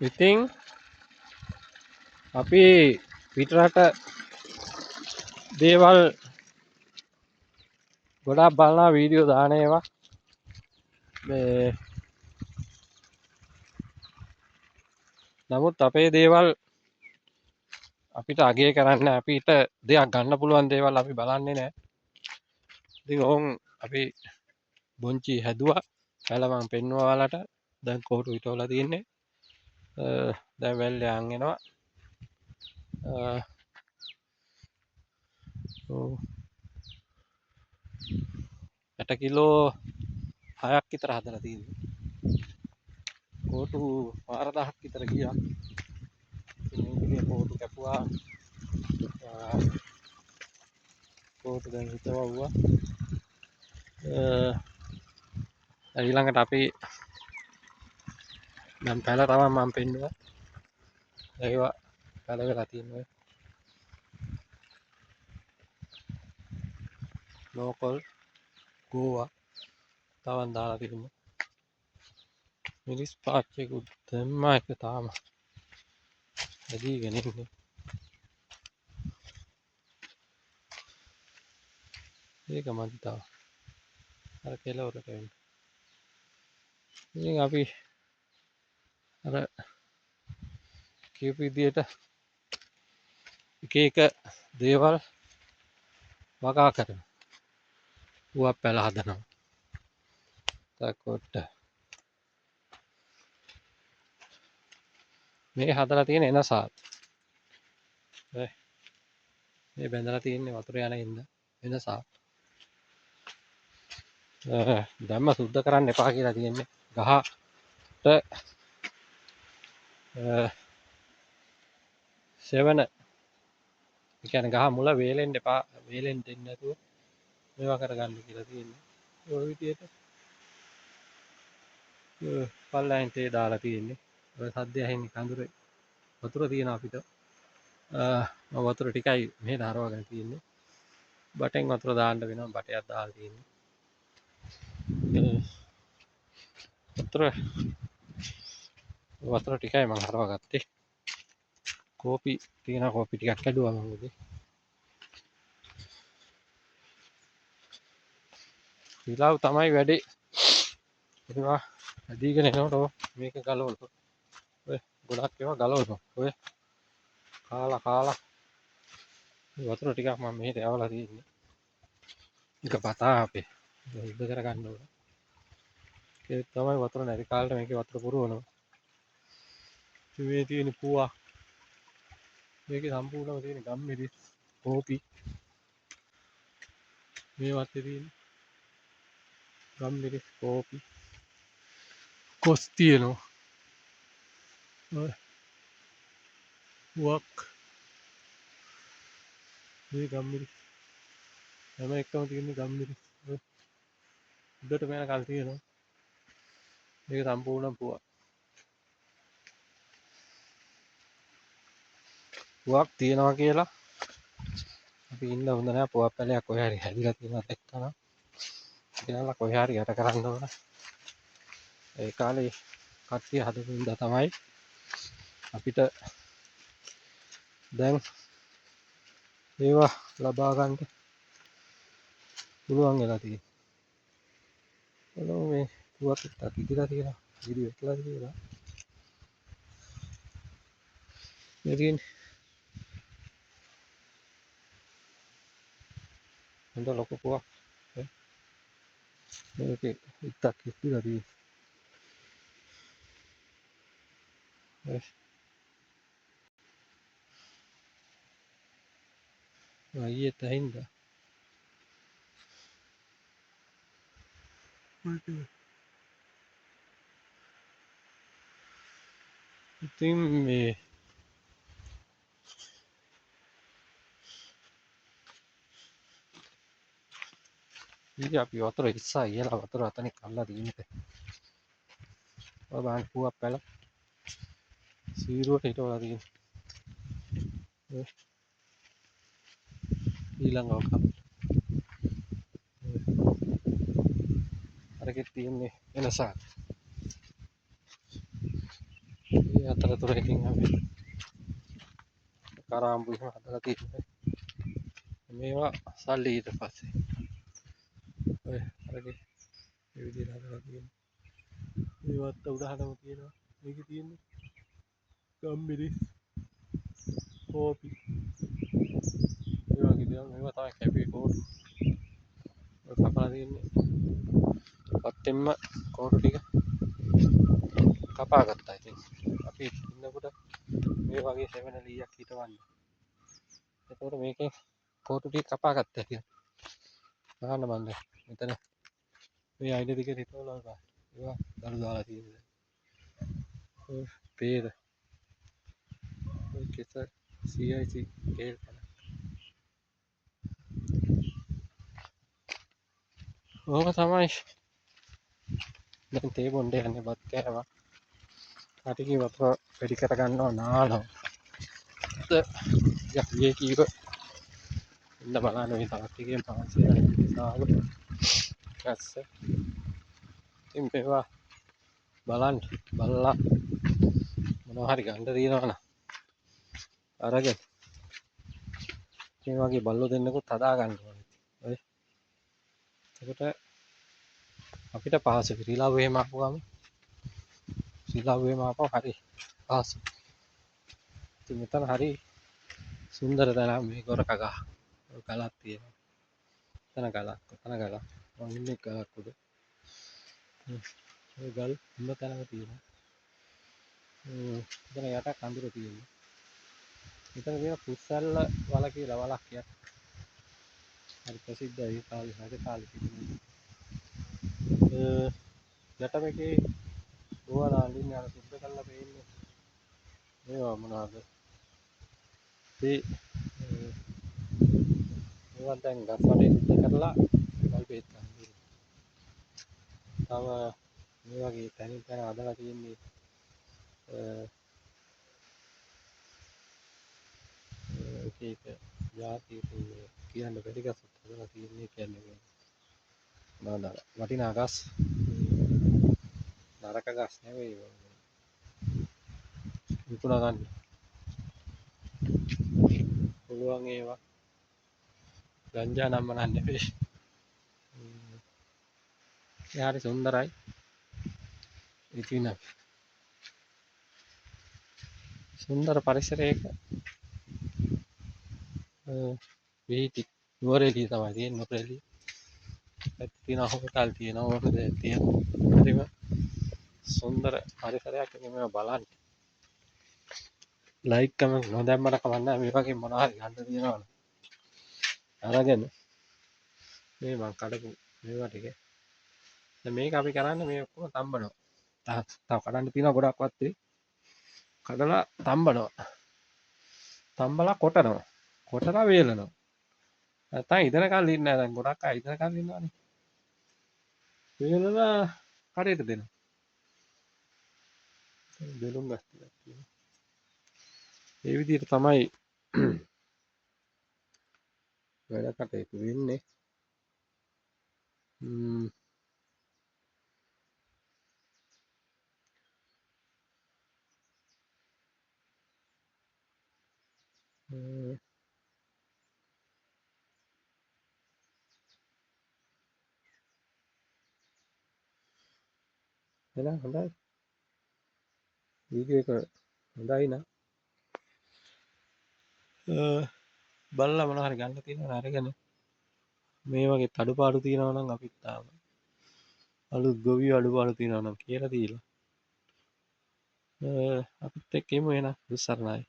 ඉතින් අපි පිටරට දේවල් ගොඩාක් බලනවා වීඩියෝ දාන ඒවා මේ නමුත් අපේ දේවල් අපිට අගය කරන්න අපිට දෙයක් ගන්න පුළුවන් දේවල් අපි බලන්නේ නැහැ. ඉතින් ඕන් අපි බොංචි හැදුවා පැලමන් පෙන්නුවා ඔයාලට. දැන් කෝටු හිටවලා තියෙන්නේ. දැන් වැල්ලේ යන් එනවා. ඔව් 8 කිලෝ 6ක් විතර හදලා තියෙනවා. කෝටු 4000ක් විතර ගියා. ඉතින් කෝටු කැපුවා. කෝටු දැන් හිටවුවා. ඊළඟට අපි දැන් පැල තමයි මම පෙන්නුවා. ඒවා පැල වෙලා තියෙනවා. ලෝකල් ගෝවා තවන් දාලා තිබුණා. මිනිස් පාච්චයකුත් දැම්මා එක තාම ඇදීගෙන ඉන්නේ. ඒක මදි තාම. අර කෙලවරට එන්න. ඉතින් අපි අර කියපු විදියට එක එක දේවල් වගා කරනවා. ඌවක් පැල හදනවා. තකොට මේ හදලා තියෙන එනසාත්. මේ බැඳලා තියෙන්නේ වතුර යන ඉඳ එනසාත්. දැම්ම සුද්ධ කරන්න එපා කියලා තියෙන්නේ. ගහට සෙවන ඒ කියන්නේ ගහ මුල වේලෙන්න එපා. වේලෙන්න දෙන්නේ නැතුව මේවා කරගන්න කියලා තියෙන්නේ. ඔය විදියට පල්ලෙන් තේ දාලා තියෙන්නේ. ඔය සද්දය ඇහෙන්නේ කඳුරේ. වතුර තියෙන අපිට. වතුර ටිකයි මෙහෙට හරවගෙන තියෙන්නේ. බටෙන් වතුර දාන්න වෙනවා. බටයක් දාලා තියෙන්නේ. වතුර ටිකයි මම හරවගත්තේ. කෝපි තියෙන කෝපි ටිකක් කැඩුවා මම උදේ. ඊළාව තමයි වැඩේ. ඒවා ඇදීගෙන එනකොට මේක ගලවලා. ඔය ගොඩක් ඒවා ගලවනවා. ඔය කාලා වතුර ටිකක් මම මෙහෙට යවලා තියෙන්නේ. එක පතා අපේ ඉද්ද කරගන්න ඕන. ඒ තමයි වතුර නැති කාලේ මේකේ වතුර පුරවනවා. මේ තියෙන පුවා මේකේ සම්පූර්ණව තියෙන ගම්මිරිස් කෝපි මේ වත්තේ තියෙන ගම්මිරිස් කෝපි කොස් තියෙනවා. ඔය පුවක් මේ ගම්මිරිස් හැම එකම තියෙන ගම්මිරිස් උඩට මෙන කල් තියෙනවා. මේක සම්පූර්ණ පුවක් තියෙනවා කියලා අපි ඉන්න හොඳ නැහැ. පුවක් පැලයක් කොහේ හරි හැදිලා තියෙනවා එක්කන කියලා කොහේ හරි යට කරන්න ඕන. ඒ කාලේ කට්ටිය හදපු ඉඳ තමයි අපිට දැන් ඒවා ලබා ගන්න පුළුවන් වෙලා තියෙන්නේ. බලමු මේ පුවක් ටිකක් ඉදිරියට තියෙනවා. ඉදිරි වෙట్లా කියලා. මේකෙන් හොඳ ලොකු පුවක් මේකේ ඉත්තක් ඉදිරියට තියෙනවා. ඊයේ තැහින්ද ඉතින් මේ ඊයේ අපි වතුර ඉස්සා ඉයලා වතුර අතනින් කල්ලා තියෙන්නේ. ඔය බාන් පුවක් පැල සීරුවට හිටවලා තියෙන්නේ. ඊළඟ ඔක අරකෙත් තියෙන්නේ එනසා. මේ අතරතුර ඉතින් අපි කරාම්බු එහෙම හදලා තියෙනවා. මේවා සල්ලි ඊට පස්සේ ඔය අරගේ මේ විදිහට හදලා තියෙනවා. මේවත් උඩහටම තියෙනවා. මේකේ තියෙන්නේ ගම්මිරිස් කෝපි ඒ වගේ දේවල්. මේවා තමයි කැපී කෝටු ඔය කපලා තියෙන්නේ. පත්තෙන්ම කෝටු ටික කපා ගත්තා. ඉතින් අපි ඉන්නකොට මේ වගේ සෙවන ලීයක් හිටවන්නේ. එතකොට මේකෙන් කෝටු ටික කපා ගත්තා කියලා. ගහන්න මන් දැන් මෙතන මේ අයින දිගේ හිටවලා ගන්න. ඒවා දළු දාලා තියෙනවා. ඔය පේර ඔය කෙස CIC කේල් කරන. ඕක තමයි දැන් තේ බොණ්ඩේ යන්නේ බත් කෑවා. කටිකේ වතුර වැඩි කර ගන්නවා නානවා. යේ කීව ඉන්න බලන්න මේ තවත් ටිකේ මාංශය නාව ගැස්ස. ඉතින් මේවා බලන්න බලලා මොනවා හරි ගන්න තියෙනවනම් අරගෙන මේ වගේ බල්ලෝ දෙන්නෙකුත් හදා ගන්න ඕනේ. ඔය එතකොට අපිට පහසු රිලව්වේ මාපුවම රිලව්වේ මාපුව හරි පහසු. ඉතින් මෙතන හරි සුන්දර තැනක් මේ ගොරක ගහ. ඔය ගලක් තියෙනවා. එතන ගලක් මම ඉන්නේ ගලක් උඩ. ඔය ගල් හුඟ තැනක තියෙනවා. එතන යට කඳුර තියෙනවා. එතන තියෙන පුස්සල්ල වල කියලා වලක් යක්. හරි ප්‍රසිද්ධයි කාලේ හරි කාලේ තිබුණේ. යට මේකේ ඕවා අඳින්න අර සුද්ධ කරලා පෙන්නේ. මේවා මොනවාද? මේවා දැන් ගස් වටේ සුද්ධ කරලා ගල් බේත් ගන්න. තව මේ වගේ තැනින් තැන අදලා තියෙන්නේ එක જાති කියන්න බැරි ගස් හදලා තියෙන්නේ කියන්නේ මොනවාද වටිනා ගස් නරක ගස් නෙවෙයි විකුණා ගන්න පුළුවන් ඒවා ගංජා නම් නෑ නෙවෙයි. ඒ හරි සුන්දරයි. ඉතින් සුන්දර පරිසරයක වීති නුවරඑළිය තමයි තියෙන්නේ. නුවරඑළිය තියෙන හොටල් තියෙනවා ඕක දෙයක් තියෙනවා. හරිම සුන්දර පරිසරයක්. ඉතින් මේවා බලන්න ලයික් කමෙන්ට් නොදැම්මට කමක් නැහැ. මේ වගේ මොනවා හරි ගන්න තියෙනවනේ අරගෙන මේ මං කඩපු මේවා ටික දැන් මේක අපි කරන්නේ මේ ඔක්කොම තම්බනවා. තව කඩන්න තියෙනවා ගොඩක් වත්තේ. කඩලා තම්බනවා. තම්බලා කොටනවා. කොටලා වේලනවා. නැත්තම් ඉදනකල් ඉන්නේ නැහැ. දැන් ගොඩක් අය ඉදනකල් ඉන්නවනේ. වේලලා කඩේට දෙනවා. බෙලුම් ගස් ටිකක් තියෙනවා. ඒ විදිහට තමයි වැඩ කටයුතු වෙන්නේ. එහෙනම් හොඳයි. වීඩියෝ එක හොඳයි නම් බලලා මොනවා හරි ගන්න තියෙනවා අරගෙන මේ වගේ අඩුපාඩු තියෙනවා නම් අපිත් තාම අලුත් ගොවියෝ අඩුපාඩු තියෙනවා නම් කියලා දීලා අපිත් එක්ක එමු එහෙනම්. දුස්සරණයි.